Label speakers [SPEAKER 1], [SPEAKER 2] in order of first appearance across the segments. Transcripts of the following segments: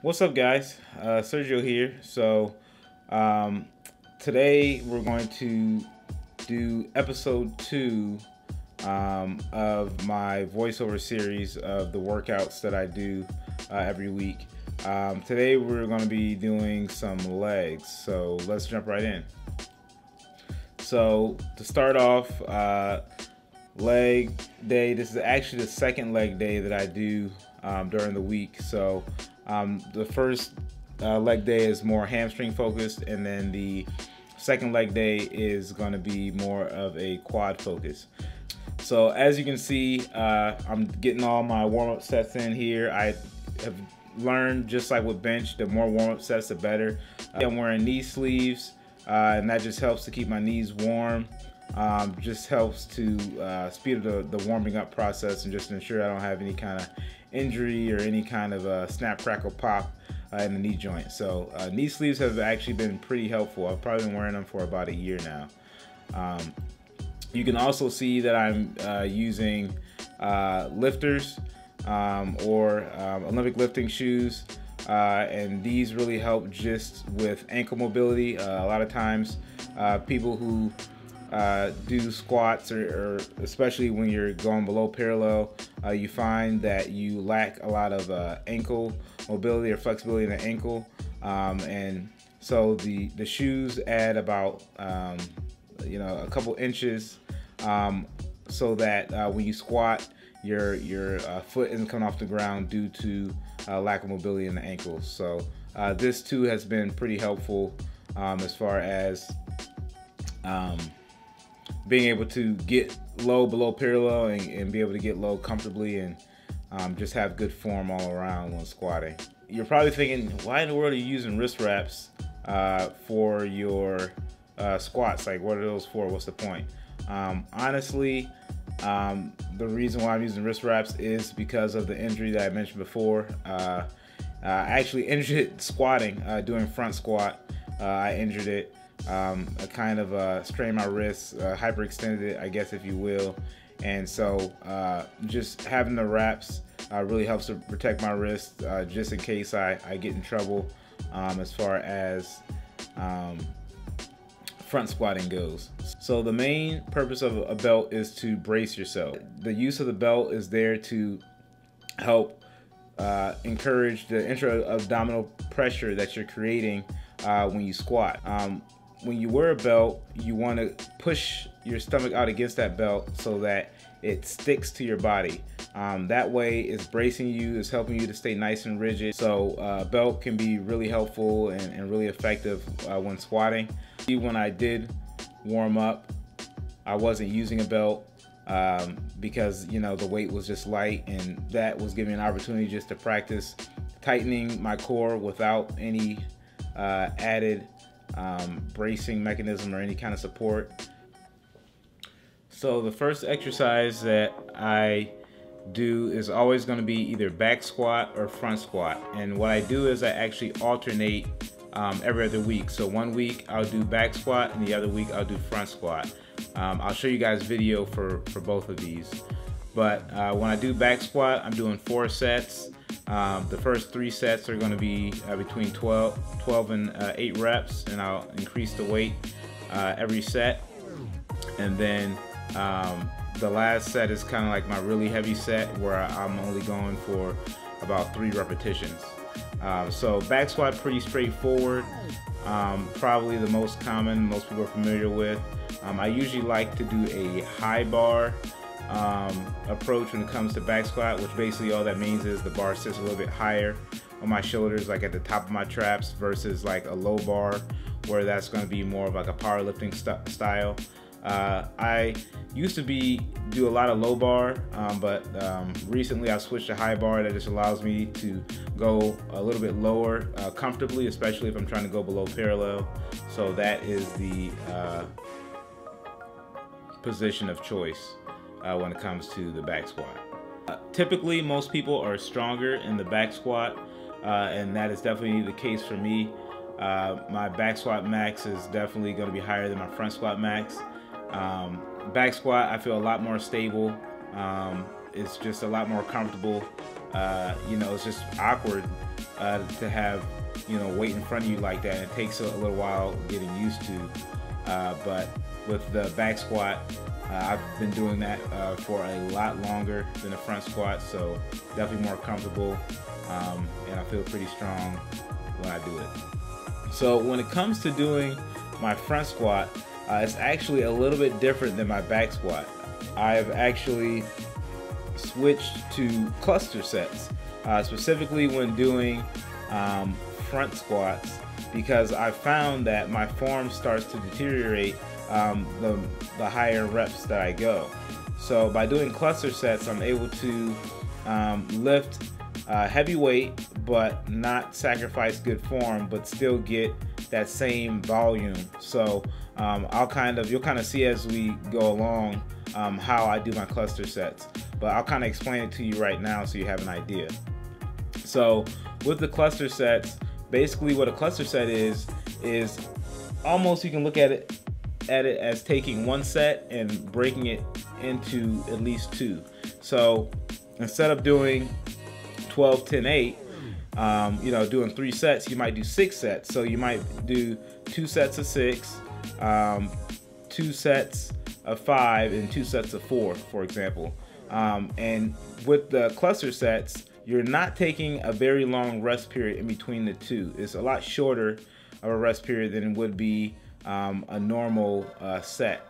[SPEAKER 1] What's up, guys? Sergio here. Today we're going to do episode 2 of my voiceover series of the workouts that I do every week. Today we're going to be doing some legs, so let's jump right in. So to start off, leg day. This is actually the second leg day that I do during the week. So the first leg day is more hamstring focused, and then the second leg day is going to be more of a quad focus. So as you can see, I'm getting all my warm-up sets in here. I have learned, just like with bench, the more warm-up sets, the better. I'm wearing knee sleeves, and that just helps to keep my knees warm. Just helps to speed up the warming up process and just ensure I don't have any kind of injury or any kind of snap, crackle, pop in the knee joint. So knee sleeves have actually been pretty helpful. I've probably been wearing them for about a year now. You can also see that I'm using lifters or Olympic lifting shoes, and these really help just with ankle mobility. A lot of times people who do squats or especially when you're going below parallel, you find that you lack a lot of ankle mobility or flexibility in the ankle, and so the shoes add about a couple inches, so that when you squat, your foot isn't coming off the ground due to lack of mobility in the ankles. So this too has been pretty helpful as far as being able to get low below parallel and be able to get low comfortably and just have good form all around when squatting. You're probably thinking, why in the world are you using wrist wraps for your squats? Like, what are those for? What's the point? Honestly, the reason why I'm using wrist wraps is because of the injury that I mentioned before. I actually injured it squatting, doing front squat. I injured it. I kind of strained my wrist, hyperextended it, I guess, if you will. And so just having the wraps really helps to protect my wrist, just in case I get in trouble as far as front squatting goes. So the main purpose of a belt is to brace yourself. The use of the belt is there to help encourage the intra-abdominal pressure that you're creating when you squat. When you wear a belt, you want to push your stomach out against that belt so that it sticks to your body. That way it's bracing you, it's helping you to stay nice and rigid. So a belt can be really helpful and really effective when squatting. When I did warm up, I wasn't using a belt because the weight was just light, and that was giving me an opportunity just to practice tightening my core without any added bracing mechanism or any kind of support. So the first exercise that I do is always going to be either back squat or front squat, and what I do is I actually alternate every other week. So one week I'll do back squat and the other week I'll do front squat. I'll show you guys video for both of these, but when I do back squat, I'm doing 4 sets. The first 3 sets are going to be between 12 and 8 reps, and I'll increase the weight every set. And then the last set is kind of like my really heavy set, where I'm only going for about 3 repetitions. So back squat, pretty straightforward. Probably the most common, most people are familiar with. I usually like to do a high bar approach when it comes to back squat, which basically all that means is the bar sits a little bit higher on my shoulders, like at the top of my traps, versus like a low bar where that's going to be more of like a powerlifting style. I used to do a lot of low bar, but recently I've switched to high bar. That just allows me to go a little bit lower comfortably, especially if I'm trying to go below parallel. So that is the position of choice when it comes to the back squat. Typically, most people are stronger in the back squat, and that is definitely the case for me. My back squat max is definitely going to be higher than my front squat max. Back squat, I feel a lot more stable. It's just a lot more comfortable. It's just awkward to have, you know, weight in front of you like that. It takes a little while getting used to, but with the back squat, I've been doing that for a lot longer than the front squat, so definitely more comfortable, and I feel pretty strong when I do it. So when it comes to doing my front squat, it's actually a little bit different than my back squat. I've actually switched to cluster sets, specifically when doing front squats, because I found that my form starts to deteriorate the higher reps that I go. So by doing cluster sets, I'm able to lift heavy weight but not sacrifice good form, but still get that same volume. So you'll kind of see as we go along how I do my cluster sets, but I'll kind of explain it to you right now so you have an idea. So with the cluster sets, basically what a cluster set is almost, you can look at it as taking one set and breaking it into at least two. So instead of doing 12, 10, 8, you know, doing 3 sets, you might do 6 sets. So you might do 2 sets of 6, 2 sets of 5, and 2 sets of 4, for example. And with the cluster sets, you're not taking a very long rest period in between the two. It's a lot shorter of a rest period than it would be a normal set.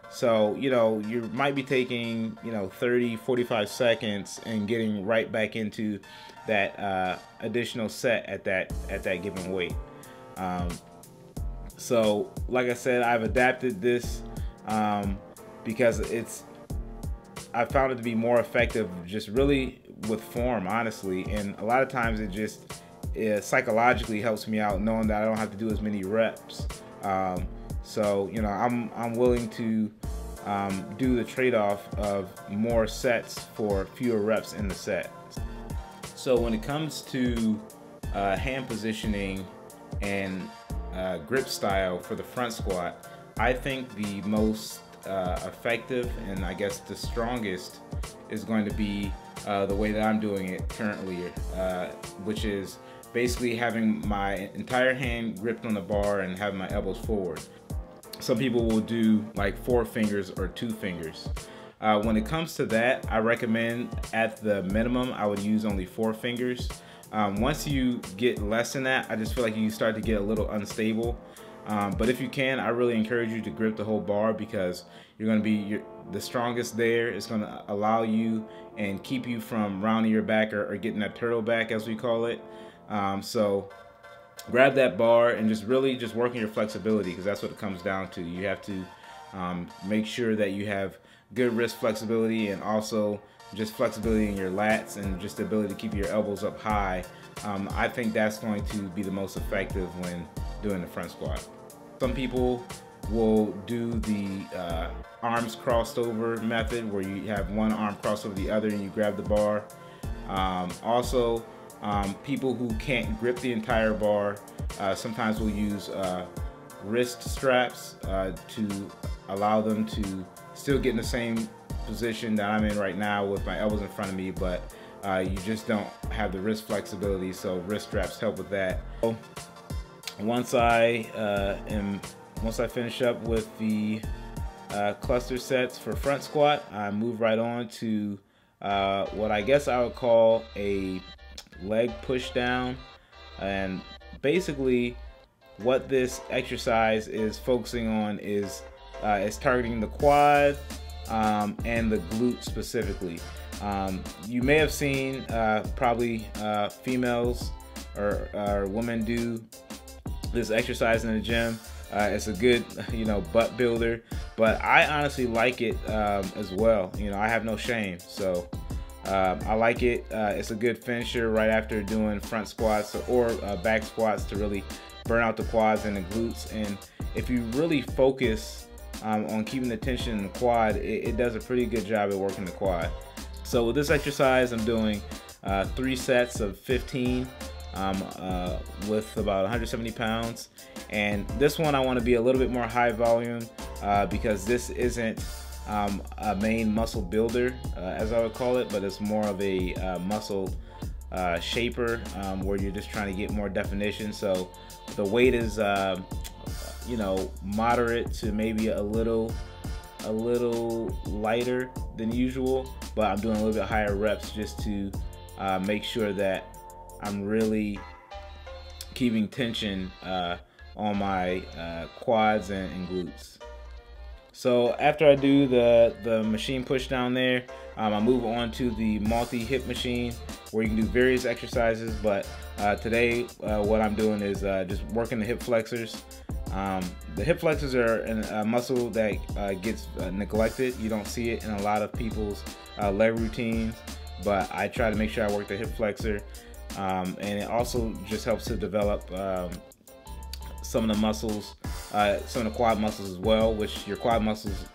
[SPEAKER 1] So, you know, you might be taking, you know, 30, 45 seconds and getting right back into that additional set at that given weight. So, like I said, I've adapted this because I found it to be more effective just really with form, honestly. And a lot of times it psychologically helps me out knowing that I don't have to do as many reps. So, you know, I'm willing to do the trade-off of more sets for fewer reps in the set. So when it comes to hand positioning and grip style for the front squat, I think the most effective and I guess the strongest is going to be the way that I'm doing it currently, which is basically having my entire hand gripped on the bar and having my elbows forward. Some people will do like 4 fingers or 2 fingers. When it comes to that, I recommend at the minimum I would use only 4 fingers. Once you get less than that, I just feel like you start to get a little unstable. But if you can, I really encourage you to grip the whole bar, because you're going to be the strongest there. It's going to allow you and keep you from rounding your back or getting that turtle back, as we call it. So grab that bar and just really just work on your flexibility, because that's what it comes down to. You have to make sure that you have good wrist flexibility and also just flexibility in your lats and just the ability to keep your elbows up high. I think that's going to be the most effective when doing the front squat. Some people will do the arms crossed over method, where you have one arm crossed over the other and you grab the bar. Also, people who can't grip the entire bar sometimes will use wrist straps to allow them to still get in the same position that I'm in right now with my elbows in front of me, but you just don't have the wrist flexibility, so wrist straps help with that. Once I finish up with the cluster sets for front squat, I move right on to what I guess I would call a leg push down. And basically what this exercise is focusing on is targeting the quad and the glute specifically. You may have seen probably females or women do this exercise in the gym. It's a good, butt builder, but I honestly like it as well. I have no shame, so I like it. It's a good finisher right after doing front squats or back squats to really burn out the quads and the glutes. And if you really focus on keeping the tension in the quad, it does a pretty good job at working the quad. So with this exercise, I'm doing 3 sets of 15 with about 170 pounds. And this one I want to be a little bit more high volume because this isn't a main muscle builder, as I would call it, but it's more of a muscle shaper, where you're just trying to get more definition. So the weight is moderate to maybe a little lighter than usual, but I'm doing a little bit higher reps just to make sure that I'm really keeping tension on my quads and glutes. So after I do the machine push down there, I move on to the multi-hip machine where you can do various exercises, but today what I'm doing is just working the hip flexors. The hip flexors are a muscle that gets neglected. You don't see it in a lot of people's leg routines, but I try to make sure I work the hip flexor, and it also just helps to develop some of the muscles, some of the quad muscles as well, which your quad muscles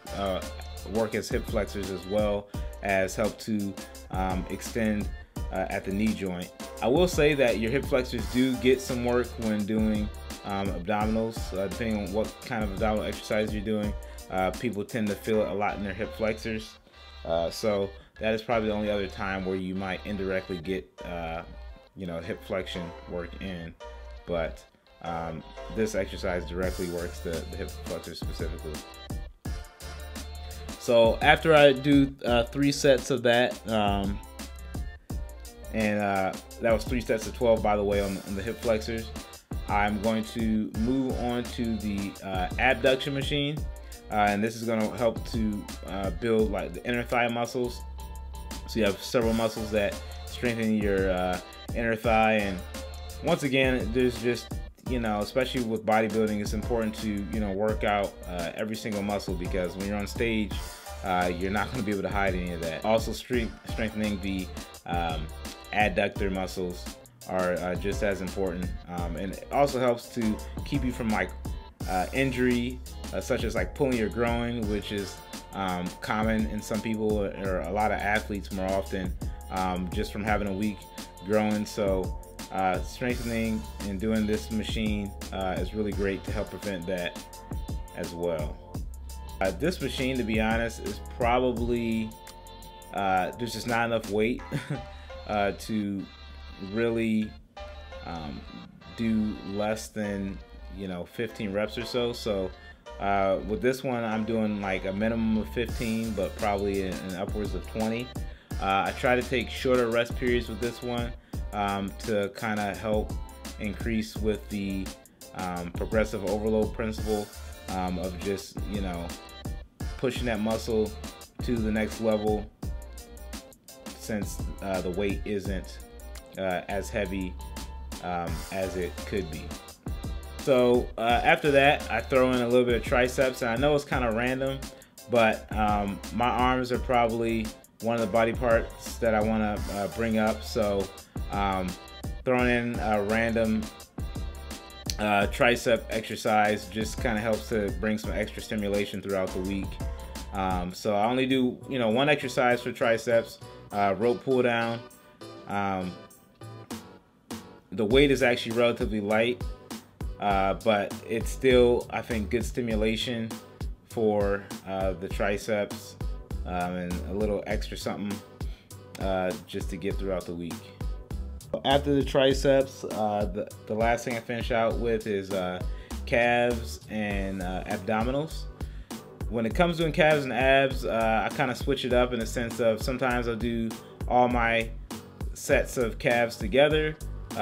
[SPEAKER 1] work as hip flexors as well as help to extend at the knee joint. I will say that your hip flexors do get some work when doing abdominals, depending on what kind of abdominal exercise you're doing. People tend to feel it a lot in their hip flexors, so that is probably the only other time where you might indirectly get hip flexion work in, but this exercise directly works the hip flexor specifically. So after I do 3 sets of that, and that was 3 sets of 12, by the way, on the hip flexors, I'm going to move on to the abduction machine, and this is going to help to build like the inner thigh muscles. So you have several muscles that strengthen your inner thigh, and once again, there's just, especially with bodybuilding, it's important to work out every single muscle, because when you're on stage, you're not going to be able to hide any of that. Also, strengthening the adductor muscles are just as important, and it also helps to keep you from like injury, such as like pulling your groin, which is common in some people or a lot of athletes more often, just from having a weak groin. So strengthening and doing this machine is really great to help prevent that as well. This machine, to be honest, is probably there's just not enough weight to really do less than 15 reps or so. So with this one, I'm doing like a minimum of 15, but probably in upwards of 20. I try to take shorter rest periods with this one to kind of help increase with the progressive overload principle of just pushing that muscle to the next level, since the weight isn't as heavy as it could be. So after that, I throw in a little bit of triceps, and I know it's kind of random, but my arms are probably one of the body parts that I want to bring up. So throwing in a random tricep exercise just kind of helps to bring some extra stimulation throughout the week. So I only do one exercise for triceps, rope pull down. The weight is actually relatively light, but it's still, I think, good stimulation for the triceps, and a little extra something just to get throughout the week. After the triceps, the last thing I finish out with is calves and abdominals. When it comes to doing calves and abs, I kind of switch it up in the sense of sometimes I'll do all my sets of calves together.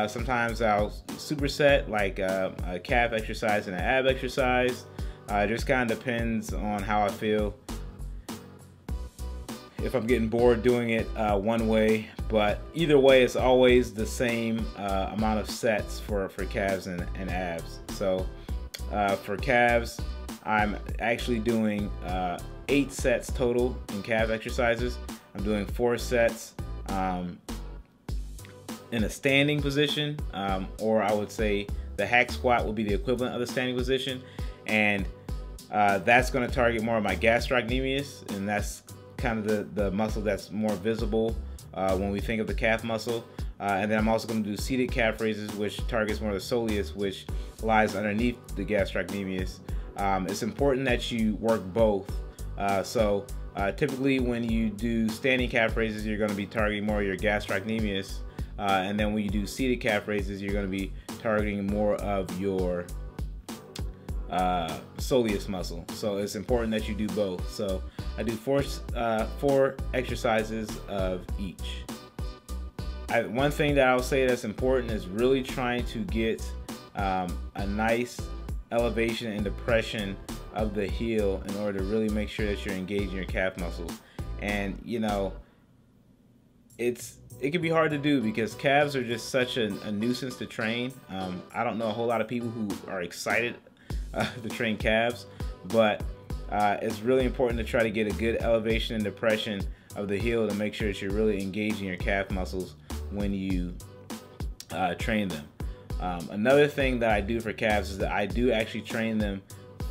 [SPEAKER 1] Sometimes I'll superset like a calf exercise and an ab exercise. It just kind of depends on how I feel. If I'm getting bored doing it one way, but either way, it's always the same amount of sets for calves and abs. So for calves, I'm actually doing 8 sets total in calf exercises. I'm doing 4 sets in a standing position, or I would say the hack squat would be the equivalent of the standing position, and that's going to target more of my gastrocnemius, and that's kind of the muscle that's more visible when we think of the calf muscle. And then I'm also going to do seated calf raises, which targets more of the soleus, which lies underneath the gastrocnemius. It's important that you work both. So typically when you do standing calf raises, you're going to be targeting more of your gastrocnemius, And then when you do seated calf raises, you're going to be targeting more of your soleus muscle. So it's important that you do both. So I do four exercises of each. One thing that I'll say that's important is really trying to get a nice elevation and depression of the heel in order to really make sure that you're engaging your calf muscles. And you know, it can be hard to do because calves are just such a nuisance to train. I don't know a whole lot of people who are excited to train calves, but it's really important to try to get a good elevation and depression of the heel to make sure that you're really engaging your calf muscles when you train them. Another thing that I do for calves is that I do actually train them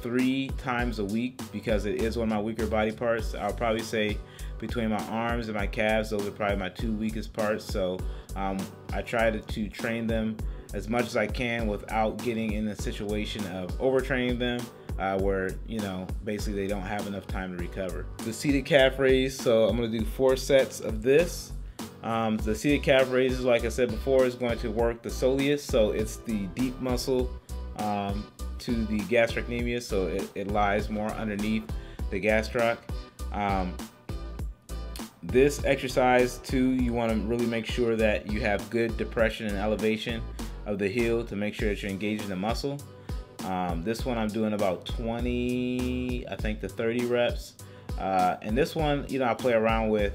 [SPEAKER 1] 3 times a week because it is one of my weaker body parts. I'll probably say between my arms and my calves, those are probably my 2 weakest parts. So I try to train them as much as I can without getting in a situation of overtraining them where, you know, basically they don't have enough time to recover. The seated calf raise, so I'm going to do 4 sets of this. The seated calf raises, like I said before, is going to work the soleus, so it's the deep muscle to the gastrocnemius, so it lies more underneath the gastroc. This exercise too, you want to really make sure that you have good depression and elevation of the heel to make sure that you're engaging the muscle. This one I'm doing about 20, I think, to 30 reps. And this one, you know, I play around with.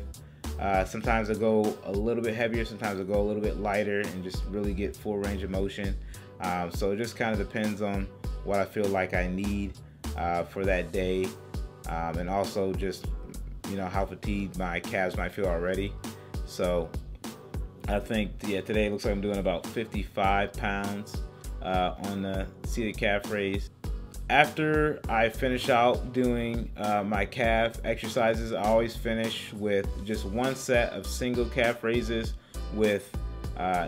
[SPEAKER 1] Sometimes I go a little bit heavier, sometimes I go a little bit lighter and just really get full range of motion. So it just kind of depends on what I feel like I need for that day, and also just, you know, how fatigued my calves might feel already. So I think, yeah, today it looks like I'm doing about 55 pounds on the seated calf raise. After I finish out doing my calf exercises, I always finish with just 1 set of single calf raises with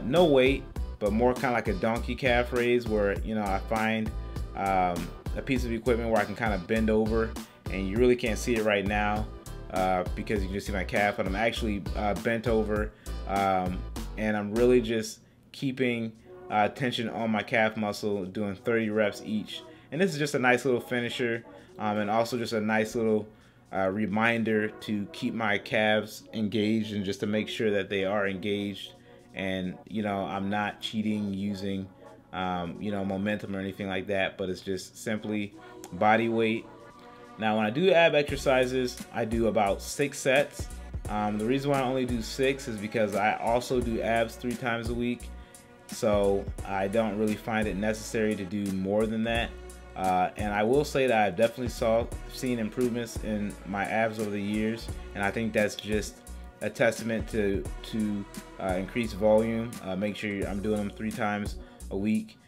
[SPEAKER 1] no weight, but more kind of like a donkey calf raise, where, you know, I find a piece of equipment where I can kind of bend over, and you really can't see it right now because you can just see my calf, but I'm actually bent over, and I'm really just keeping tension on my calf muscle, doing 30 reps each. And this is just a nice little finisher, and also just a nice little reminder to keep my calves engaged and just to make sure that they are engaged, and, you know, I'm not cheating using you know, momentum or anything like that, but it's just simply body weight. Now when I do ab exercises, I do about 6 sets. The reason why I only do 6 is because I also do abs 3 times a week, so I don't really find it necessary to do more than that. And I will say that I've definitely seen improvements in my abs over the years, and I think that's just a testament to increased volume. Make sure I'm doing them 3 times a week.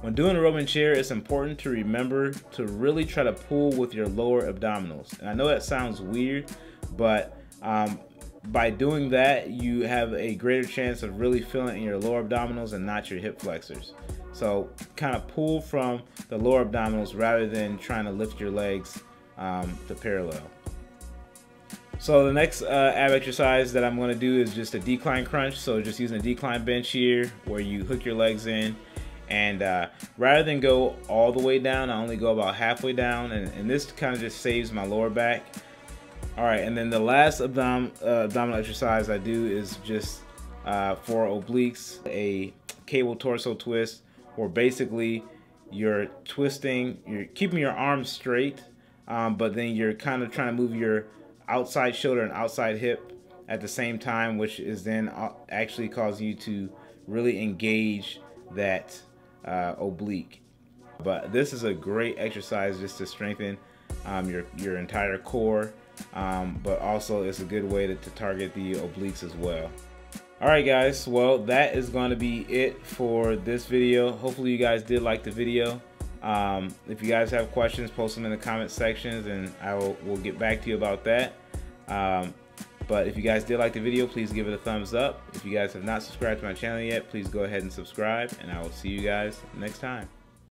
[SPEAKER 1] When doing a Roman chair, it's important to remember to really try to pull with your lower abdominals. And I know that sounds weird, but by doing that, you have a greater chance of really feeling in your lower abdominals and not your hip flexors. So kind of pull from the lower abdominals rather than trying to lift your legs to parallel. So the next ab exercise that I'm going to do is just a decline crunch. So just using a decline bench here, where you hook your legs in, and rather than go all the way down, I only go about halfway down, and this kind of just saves my lower back. All right, and then the last abdominal exercise I do is just for obliques, a cable torso twist, where basically you're twisting, you're keeping your arms straight, but then you're kind of trying to move your outside shoulder and outside hip at the same time, which is then actually causing you to really engage that oblique. But this is a great exercise just to strengthen your entire core, but also it's a good way to target the obliques as well. Alright guys, well, that is going to be it for this video. Hopefully you guys did like the video. If you guys have questions, post them in the comment sections and I will get back to you about that. But if you guys did like the video, please give it a thumbs up. If you guys have not subscribed to my channel yet, please go ahead and subscribe, and I will see you guys next time.